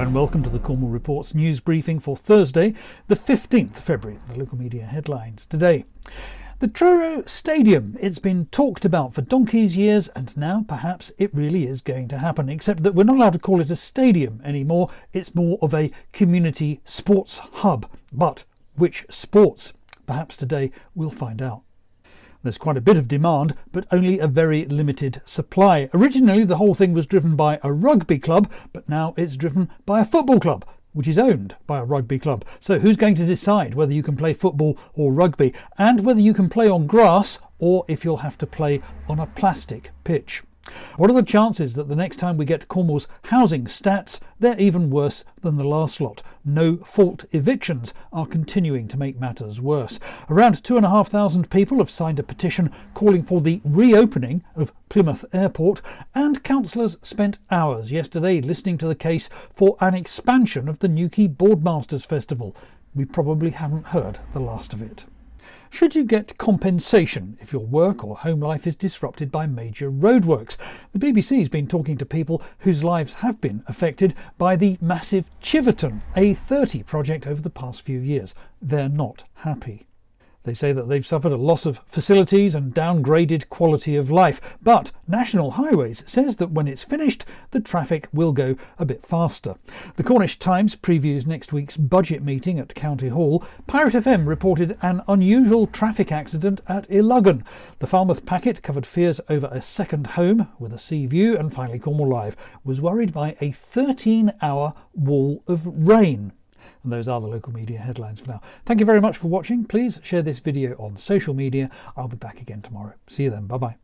and welcome to the Cornwall Reports news briefing for Thursday, the 15th February. The local media headlines today. The Truro Stadium. It's been talked about for donkey's years, and now perhaps it really is going to happen, except that we're not allowed to call it a stadium anymore. It's more of a community sports hub. But which sports? Perhaps today we'll find out. There's quite a bit of demand, but only a very limited supply. Originally, the whole thing was driven by a rugby club, but now it's driven by a football club, which is owned by a rugby club. So who's going to decide whether you can play football or rugby, and whether you can play on grass or if you'll have to play on a plastic pitch? What are the chances that the next time we get Cornwall's housing stats, they're even worse than the last lot? No-fault evictions are continuing to make matters worse. Around 2,500 people have signed a petition calling for the reopening of Plymouth Airport, and councillors spent hours yesterday listening to the case for an expansion of the Newquay Boardmasters Festival. We probably haven't heard the last of it. Should you get compensation if your work or home life is disrupted by major roadworks? The BBC has been talking to people whose lives have been affected by the massive Chiverton A30 project over the past few years. They're not happy. They say that they've suffered a loss of facilities and downgraded quality of life. But National Highways says that when it's finished, the traffic will go a bit faster. The Cornish Times previews next week's budget meeting at County Hall. Pirate FM reported an unusual traffic accident at Iluggan. The Falmouth Packet covered fears over a second home with a sea view. And finally, Cornwall Live was worried by a 13-hour wall of rain. And those are the local media headlines for now. Thank you very much for watching. Please share this video on social media. I'll be back again tomorrow. See you then. Bye-bye.